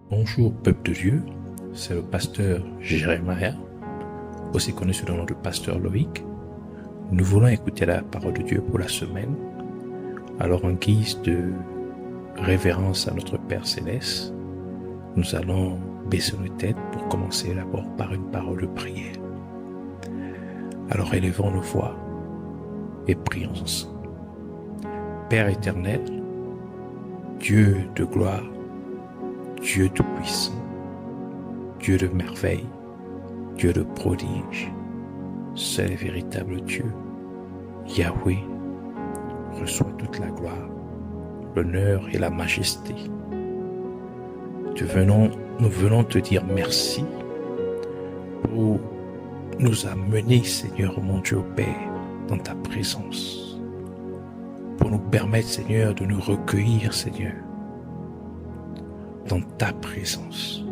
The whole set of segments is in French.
Bonjour peuple de Dieu, c'est le pasteur Jérémia, aussi connu sous le nom de pasteur Loïc. Nous voulons écouter la parole de Dieu pour la semaine. Alors en guise de révérence à notre Père Céleste, nous allons baisser nos têtes pour commencer d'abord par une parole de prière. Alors élevons nos voix et prions ensemble. Père éternel, Dieu de gloire, Dieu tout-puissant, Dieu de merveille, Dieu de prodige, seul et véritable Dieu, Yahweh, reçois toute la gloire, l'honneur et la majesté. Nous venons te dire merci pour nous amener, Seigneur mon Dieu Père, dans ta présence, pour nous permettre, Seigneur, de nous recueillir, Seigneur, dans ta présence.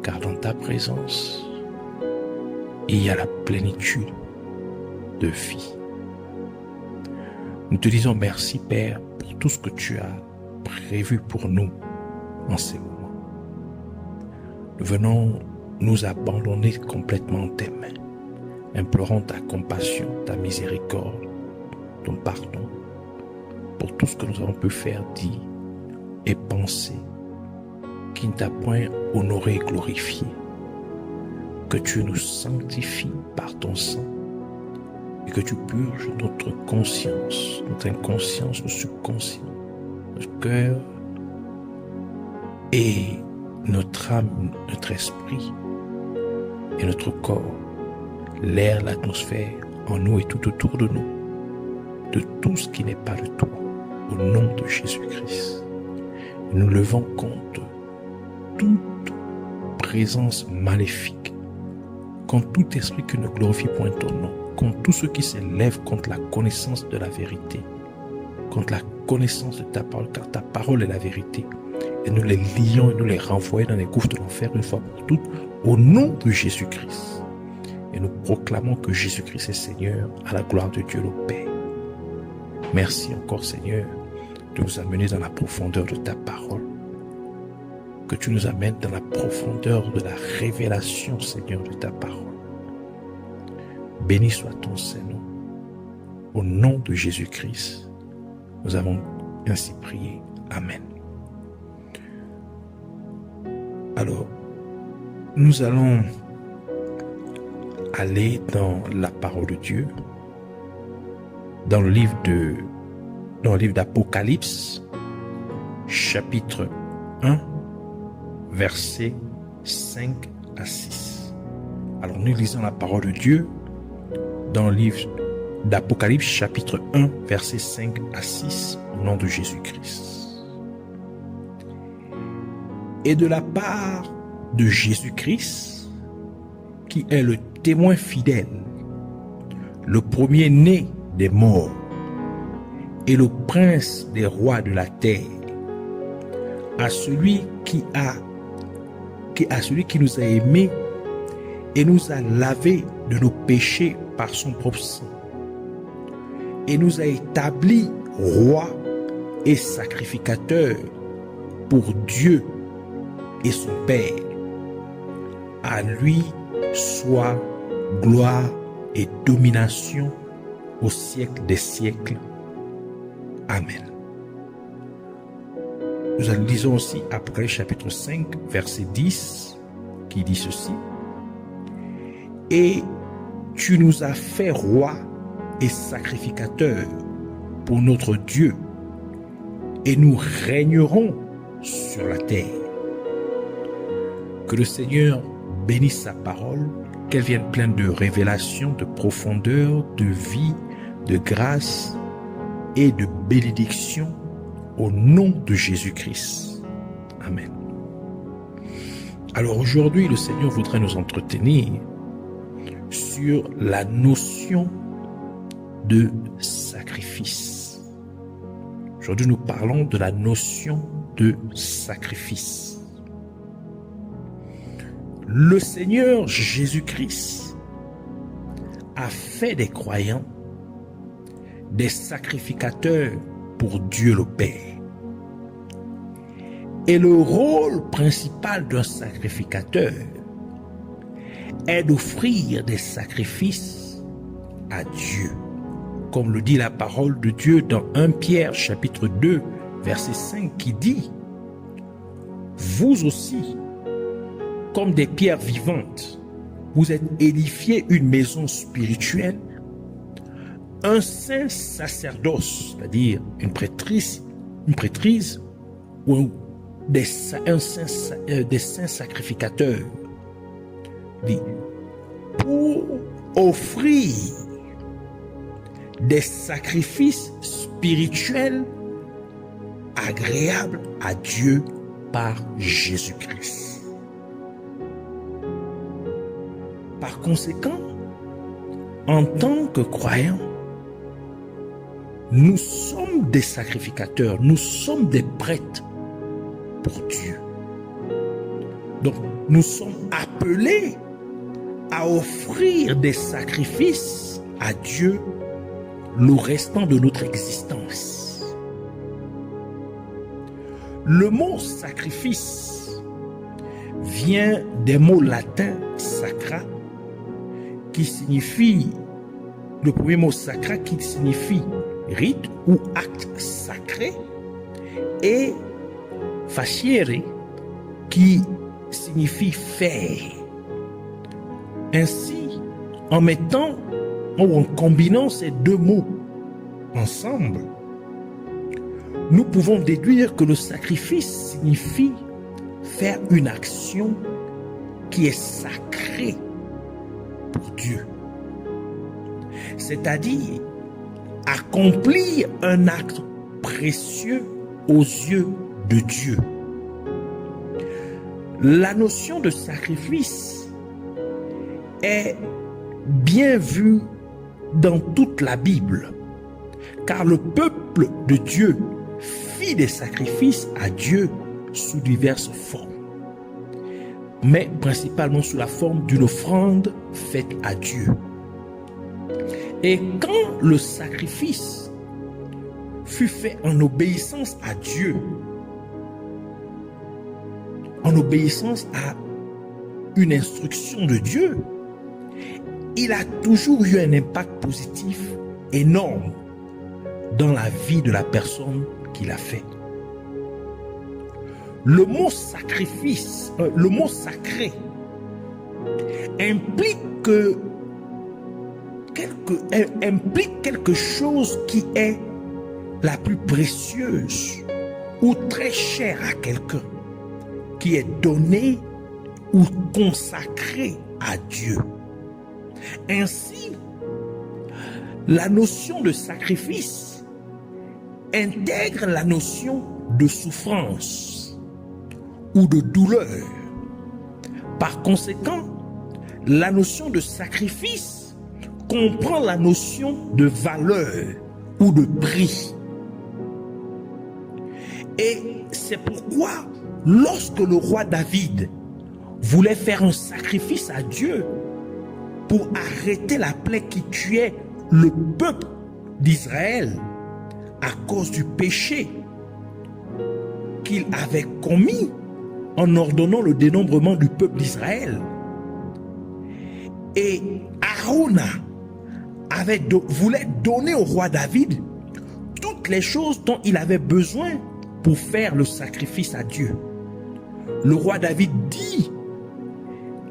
Car dans ta présence, il y a la plénitude de vie. Nous te disons merci, Père, pour tout ce que tu as prévu pour nous en ces moments. Nous venons nous abandonner complètement en tes mains, implorant ta compassion, ta miséricorde, ton pardon, pour tout ce que nous avons pu faire, dire et penser, qui ne t'a point honoré et glorifié. Que tu nous sanctifies par ton sang et que tu purges notre conscience, notre inconscience, notre subconscient, notre cœur et notre âme, notre esprit et notre corps, l'air, l'atmosphère en nous et tout autour de nous, de tout ce qui n'est pas de toi, au nom de Jésus-Christ. Nous levons contre toute présence maléfique, contre tout esprit qui ne glorifie point ton nom, contre tout ce qui s'élève contre la connaissance de la vérité, contre la connaissance de ta parole, car ta parole est la vérité. Et nous les lions et nous les renvoyons dans les gouffres de l'enfer une fois pour toutes, au nom de Jésus-Christ. Et nous proclamons que Jésus-Christ est Seigneur, à la gloire de Dieu le Père. Merci encore, Seigneur, de nous amener dans la profondeur de ta parole. Que tu nous amènes dans la profondeur de la révélation, Seigneur, de ta parole. Béni soit ton Saint-Nom. Au nom de Jésus-Christ, nous avons ainsi prié. Amen. Alors, nous allons aller dans la parole de Dieu, dans le livre d'Apocalypse, chapitre 1, versets 5 à 6. Alors nous lisons la parole de Dieu dans le livre d'Apocalypse, chapitre 1, versets 5 à 6, au nom de Jésus-Christ. Et de la part de Jésus-Christ, qui est le témoin fidèle, le premier-né des morts et le prince des rois de la terre, à celui qui nous a aimés et nous a lavés de nos péchés par son propre sang, et nous a établis rois et sacrificateurs pour Dieu et son Père. À lui soit gloire et domination au siècle des siècles. Amen. Nous lisons aussi Apocalypse chapitre 5, verset 10, qui dit ceci. Et tu nous as fait rois et sacrificateurs pour notre Dieu, et nous régnerons sur la terre. Que le Seigneur bénisse sa parole, qu'elle vienne pleine de révélation, de profondeur, de vie, de grâce et de bénédiction au nom de Jésus-Christ. Amen. Alors aujourd'hui, le Seigneur voudrait nous entretenir sur la notion de sacrifice. Aujourd'hui, nous parlons de la notion de sacrifice. Le Seigneur Jésus-Christ a fait des croyants des sacrificateurs pour Dieu le Père. Et le rôle principal d'un sacrificateur est d'offrir des sacrifices à Dieu. Comme le dit la parole de Dieu dans 1 Pierre chapitre 2, verset 5 qui dit « Vous aussi, comme des pierres vivantes, vous êtes édifiés une maison spirituelle, un saint sacerdoce, c'est-à-dire une prêtrise ou des saints sacrificateurs, pour offrir des sacrifices spirituels agréables à Dieu par Jésus-Christ. Par conséquent, en tant que croyants, nous sommes des sacrificateurs, nous sommes des prêtres pour Dieu. Donc, nous sommes appelés à offrir des sacrifices à Dieu le restant de notre existence. Le mot sacrifice vient des mots latins sacra, qui signifie, le premier mot sacra qui signifie rite ou acte sacré, et facere qui signifie faire. Ainsi, en mettant ou en combinant ces deux mots ensemble, nous pouvons déduire que le sacrifice signifie faire une action qui est sacrée pour Dieu. C'est-à-dire accomplir un acte précieux aux yeux de Dieu. La notion de sacrifice est bien vue dans toute la Bible, car le peuple de Dieu fit des sacrifices à Dieu sous diverses formes, mais principalement sous la forme d'une offrande faite à Dieu. Et quand le sacrifice fut fait en obéissance à Dieu, en obéissance à une instruction de Dieu, il a toujours eu un impact positif énorme dans la vie de la personne qui l'a fait. Le mot sacrifice, le mot sacré implique quelque chose qui est la plus précieuse ou très chère à quelqu'un, qui est donné ou consacré à Dieu. Ainsi, la notion de sacrifice intègre la notion de souffrance ou de douleur. Par conséquent, la notion de sacrifice comprend la notion de valeur ou de prix. Et c'est pourquoi, lorsque le roi David voulait faire un sacrifice à Dieu pour arrêter la plaie qui tuait le peuple d'Israël à cause du péché qu'il avait commis en ordonnant le dénombrement du peuple d'Israël, et Arona voulait donner au roi David toutes les choses dont il avait besoin pour faire le sacrifice à Dieu. Le roi David dit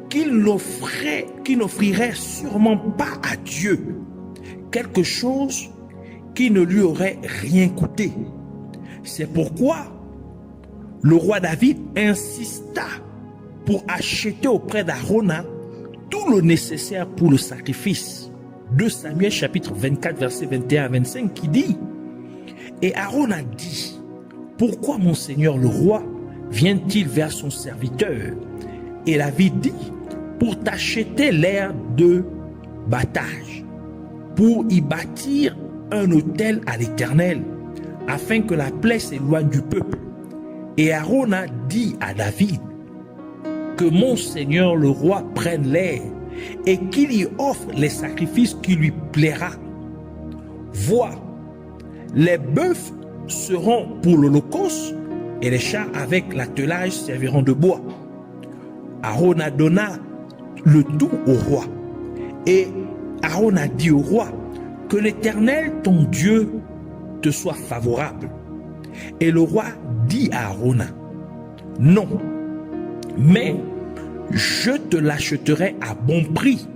qu'il n'offrirait sûrement pas à Dieu quelque chose qui ne lui aurait rien coûté. C'est pourquoi le roi David insista pour acheter auprès d'Arona tout le nécessaire pour le sacrifice. 2 Samuel chapitre 24 verset 21 à 25 qui dit: et Aaron a dit, pourquoi mon seigneur le roi vient-il vers son serviteur? Et David dit, pour t'acheter l'aire de battage, pour y bâtir un autel à l'Éternel, afin que la plaie s'éloigne du peuple. Et Aaron a dit à David, que mon seigneur le roi prenne l'air et qu'il y offre les sacrifices qui lui plaira. Vois, les bœufs seront pour l'holocauste et les chars avec l'attelage serviront de bois. Aaron donna le tout au roi. Et Aaron a dit au roi, que l'Éternel, ton Dieu, te soit favorable. Et le roi dit à Aaron, non, mais je te l'achèterai à bon prix,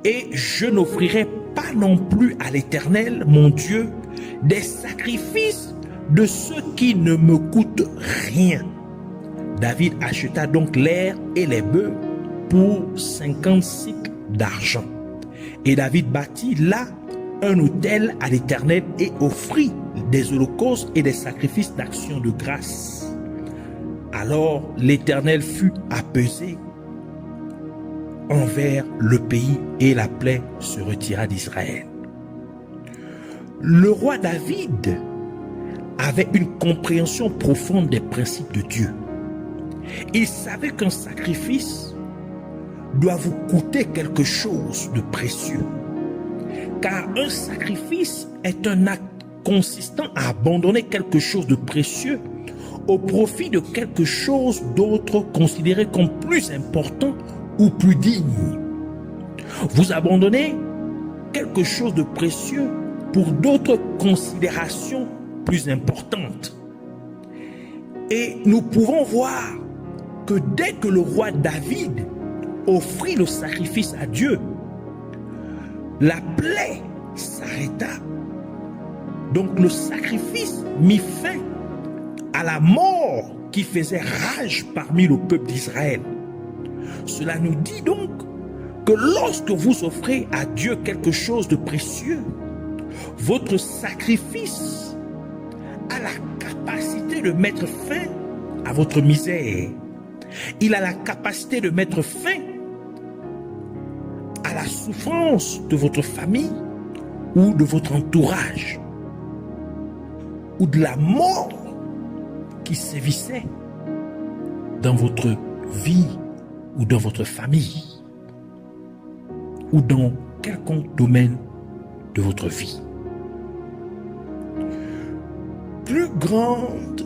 et je n'offrirai pas non plus à l'Éternel, mon Dieu, des sacrifices de ceux qui ne me coûtent rien. David acheta donc l'aire et les bœufs pour 50 cycles d'argent. Et David bâtit là un autel à l'Éternel et offrit des holocaustes et des sacrifices d'action de grâce. Alors l'Éternel fut apaisé envers le pays et la plaie se retira d'Israël. Le roi David avait une compréhension profonde des principes de Dieu. Il savait qu'un sacrifice doit vous coûter quelque chose de précieux. Car un sacrifice est un acte consistant à abandonner quelque chose de précieux au profit de quelque chose d'autre considéré comme plus important ou plus digne. Vous abandonnez quelque chose de précieux pour d'autres considérations plus importantes. Et nous pouvons voir que dès que le roi David offrit le sacrifice à Dieu, la plaie s'arrêta. Donc le sacrifice mit fin à la mort qui faisait rage parmi le peuple d'Israël. Cela nous dit donc que lorsque vous offrez à Dieu quelque chose de précieux, votre sacrifice a la capacité de mettre fin à votre misère. Il a la capacité de mettre fin à la souffrance de votre famille ou de votre entourage ou de la mort qui sévissait dans votre vie ou dans votre famille ou dans quelconque domaine de votre vie. Plus grande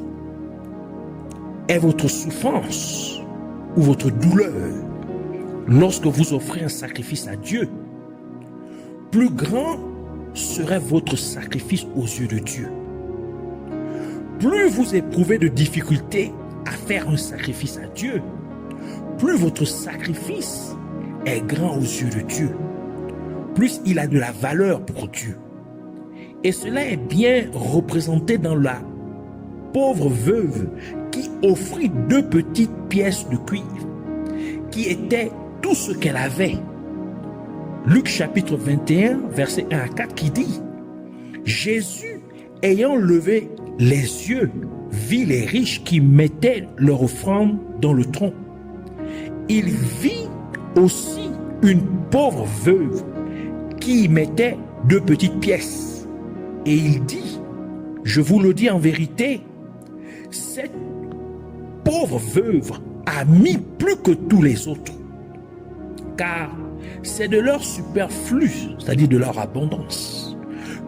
est votre souffrance ou votre douleur lorsque vous offrez un sacrifice à Dieu, plus grand serait votre sacrifice aux yeux de Dieu. Plus vous éprouvez de difficultés à faire un sacrifice à Dieu, plus votre sacrifice est grand aux yeux de Dieu, plus il a de la valeur pour Dieu. Et cela est bien représenté dans la pauvre veuve qui offrit 2 petites pièces de cuivre, qui étaient tout ce qu'elle avait. Luc chapitre 21, verset 1 à 4 qui dit, Jésus, ayant levé les yeux, vit les riches qui mettaient leur offrande dans le tronc. Il vit aussi une pauvre veuve qui y mettait 2 petites pièces. Et il dit, je vous le dis en vérité, cette pauvre veuve a mis plus que tous les autres, car c'est de leur superflu, c'est-à-dire de leur abondance,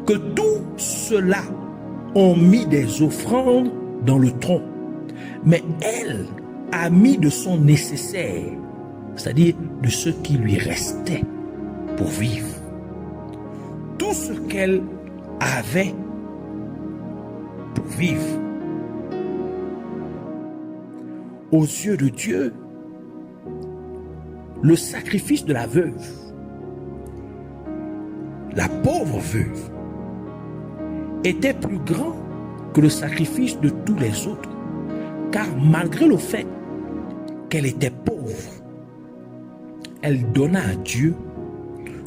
que tous ceux-là ont mis des offrandes dans le tronc. Mais elle a mis de son nécessaire, c'est-à-dire de ce qui lui restait pour vivre. Tout ce qu'elle avait pour vivre. Aux yeux de Dieu, le sacrifice de la veuve, la pauvre veuve, était plus grand que le sacrifice de tous les autres, car malgré le fait qu'elle était pauvre, elle donna à Dieu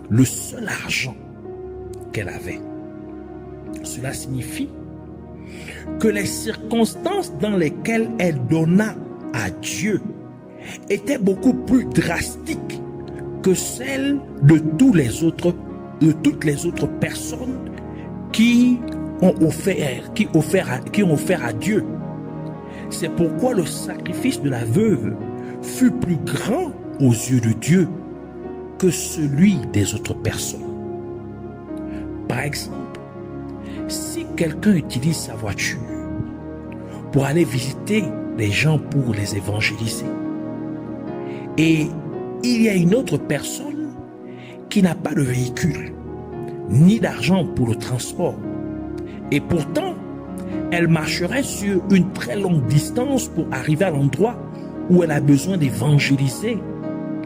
le seul argent qu'elle avait. Cela signifie que les circonstances dans lesquelles elle donna à Dieu étaient beaucoup plus drastiques que celles de toutes les autres personnes qui ont offert à Dieu. C'est pourquoi le sacrifice de la veuve fut plus grand aux yeux de Dieu que celui des autres personnes. Par exemple, si quelqu'un utilise sa voiture pour aller visiter les gens pour les évangéliser. Et il y a une autre personne qui n'a pas de véhicule, ni d'argent pour le transport. Et pourtant, elle marcherait sur une très longue distance pour arriver à l'endroit où elle a besoin d'évangéliser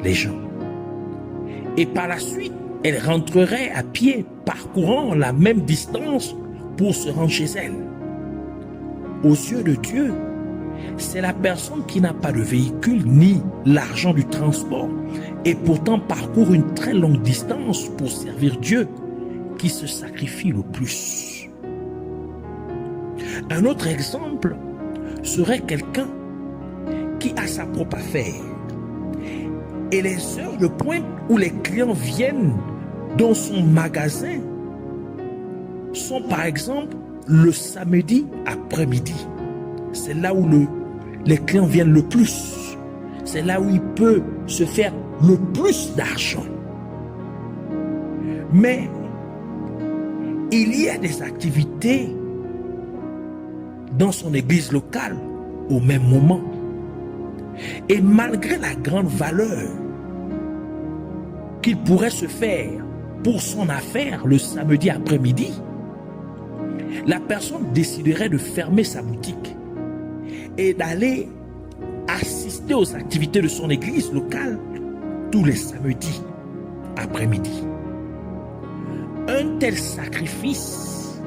les gens. Et par la suite, elle rentrerait à pied, parcourant la même distance pour se rendre chez elle. Aux yeux de Dieu, c'est la personne qui n'a pas de véhicule ni l'argent du transport et pourtant parcourt une très longue distance pour servir Dieu qui se sacrifie le plus. Un autre exemple serait quelqu'un qui a sa propre affaire et les heures de pointe où les clients viennent dans son magasin sont par exemple le samedi après-midi. C'est là où les clients viennent le plus. C'est là où il peut se faire le plus d'argent. Mais il y a des activités dans son église locale au même moment. Et malgré la grande valeur qu'il pourrait se faire pour son affaire le samedi après-midi, la personne déciderait de fermer sa boutique et d'aller assister aux activités de son église locale tous les samedis après-midi. Un tel sacrifice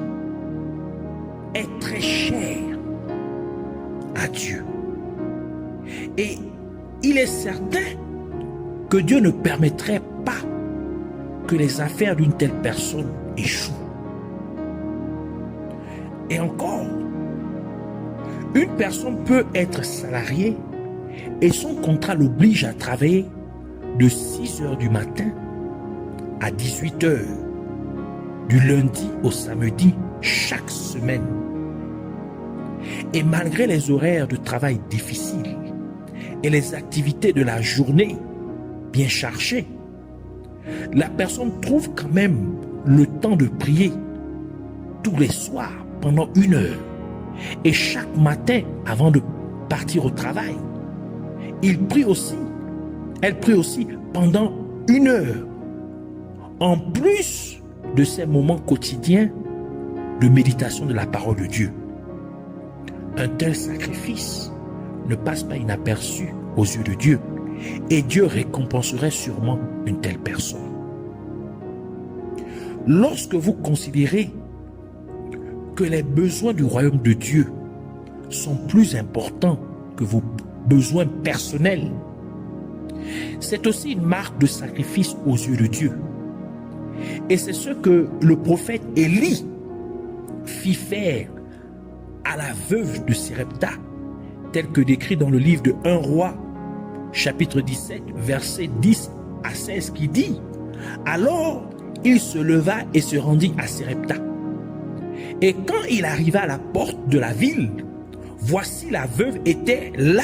est très cher à Dieu. Et il est certain que Dieu ne permettrait pas que les affaires d'une telle personne échouent. Et encore, une personne peut être salariée et son contrat l'oblige à travailler de 6 heures du matin à 18 heures, du lundi au samedi, chaque semaine. Et malgré les horaires de travail difficiles et les activités de la journée bien chargées, la personne trouve quand même le temps de prier tous les soirs pendant 1 heure. Et chaque matin, avant de partir au travail, elle prie aussi pendant 1 heure, en plus de ces moments quotidiens de méditation de la parole de Dieu. Un tel sacrifice ne passe pas inaperçu aux yeux de Dieu, et Dieu récompenserait sûrement une telle personne. Lorsque vous considérez que les besoins du royaume de Dieu sont plus importants que vos besoins personnels, c'est aussi une marque de sacrifice aux yeux de Dieu. Et c'est ce que le prophète Élie fit faire à la veuve de Sérepta, tel que décrit dans le livre de 1 Roi, chapitre 17, versets 10 à 16, qui dit: alors il se leva et se rendit à Sérepta. Et quand il arriva à la porte de la ville, voici la veuve était là,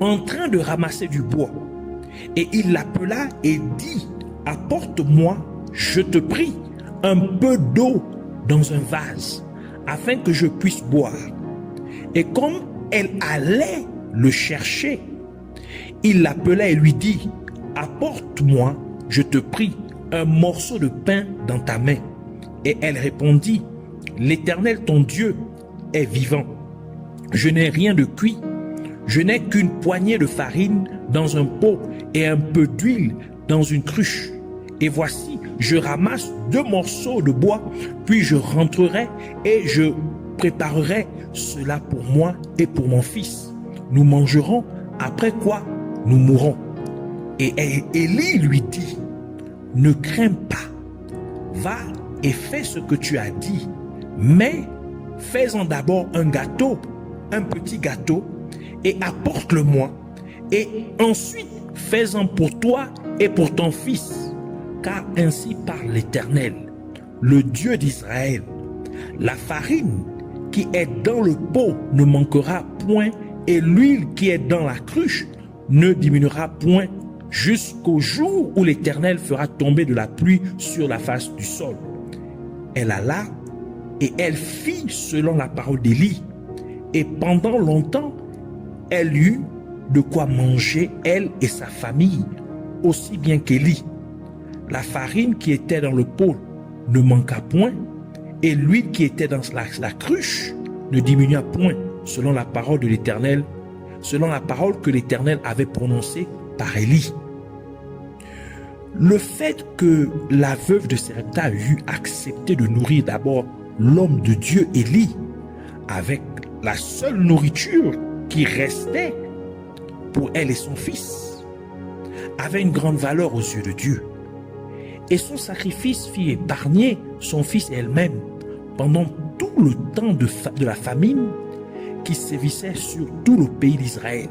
en train de ramasser du bois. Et il l'appela et dit: apporte-moi, je te prie, un peu d'eau dans un vase, afin que je puisse boire. Et comme elle allait le chercher, il l'appela et lui dit: apporte-moi, je te prie, un morceau de pain dans ta main. Et elle répondit: l'Éternel ton Dieu est vivant. Je n'ai rien de cuit, je n'ai qu'une poignée de farine dans un pot et un peu d'huile dans une cruche. Et voici, je ramasse 2 morceaux de bois, puis je rentrerai et je préparerai cela pour moi et pour mon fils. Nous mangerons, après quoi nous mourrons. Et Élie lui dit: ne crains pas, va et fais ce que tu as dit, mais fais-en d'abord un gâteau, un petit gâteau, et apporte-le-moi, et ensuite fais-en pour toi et pour ton fils, car ainsi parle l'Éternel, le Dieu d'Israël. La farine qui est dans le pot ne manquera point, et l'huile qui est dans la cruche ne diminuera point, jusqu'au jour où l'Éternel fera tomber de la pluie sur la face du sol. Elle alla et elle fit selon la parole d'Élie, Et pendant longtemps, elle eut de quoi manger, elle et sa famille, aussi bien qu'Élie. La farine qui était dans le pot ne manqua point, et l'huile qui était dans la cruche ne diminua point, selon la parole de l'Éternel, selon la parole que l'Éternel avait prononcée par Élie. Le fait que la veuve de Sarepta eût accepté de nourrir d'abord l'homme de Dieu Élie avec la seule nourriture qui restait pour elle et son fils avait une grande valeur aux yeux de Dieu. Et son sacrifice fit épargner son fils et elle-même pendant tout le temps de la famine qui sévissait sur tout le pays d'Israël.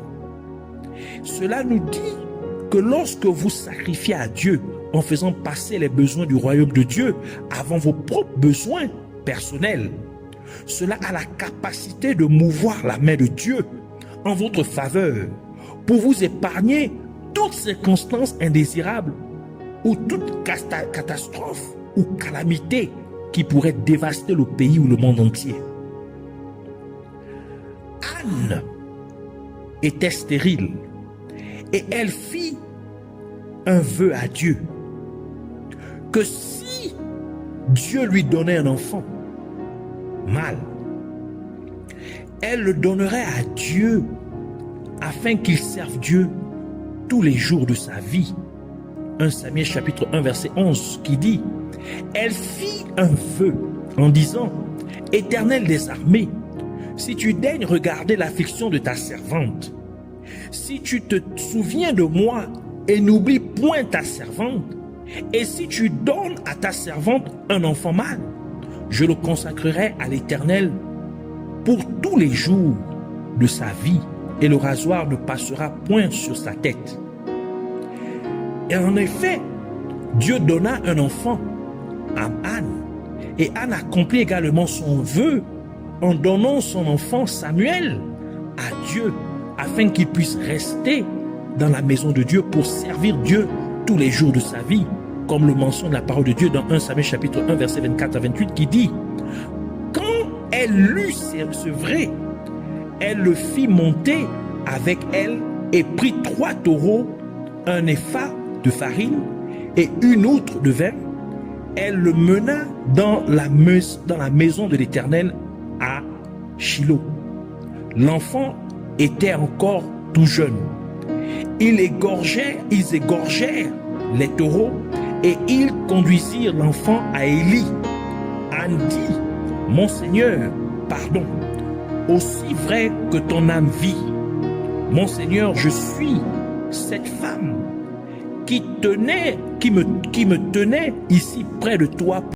Cela nous dit que lorsque vous sacrifiez à Dieu en faisant passer les besoins du royaume de Dieu avant vos propres besoins personnels, cela a la capacité de mouvoir la main de Dieu en votre faveur pour vous épargner toute circonstance indésirable ou toute catastrophe ou calamité qui pourrait dévaster le pays ou le monde entier. Anne était stérile et elle fit un vœu à Dieu que si Dieu lui donnait un enfant mâle, elle le donnerait à Dieu afin qu'il serve Dieu tous les jours de sa vie. 1 Samuel chapitre 1 verset 11 qui dit: elle fit un vœu en disant: Éternel des armées, si tu daignes regarder l'affliction de ta servante, si tu te souviens de moi et n'oublie point ta servante, et si tu donnes à ta servante un enfant mâle, je le consacrerai à l'Éternel pour tous les jours de sa vie, et le rasoir ne passera point sur sa tête. Et en effet, Dieu donna un enfant à Anne, et Anne accomplit également son vœu en donnant son enfant Samuel à Dieu, afin qu'il puisse rester dans la maison de Dieu pour servir Dieu tous les jours de sa vie, comme le mentionne la parole de Dieu dans 1 Samuel chapitre 1 verset 24 à 28 qui dit: quand elle l'eut sevré, elle le fit monter avec elle et prit 3 taureaux, un épha de farine et une outre de vin. Elle le mena dans la maison de l'Éternel à Shilo. L'enfant était encore tout jeune. Ils égorgèrent les taureaux et ils conduisirent l'enfant à Élie. Anne dit: mon Seigneur, pardon, aussi vrai que ton âme vit, mon Seigneur, je suis cette femme qui me tenait ici près de toi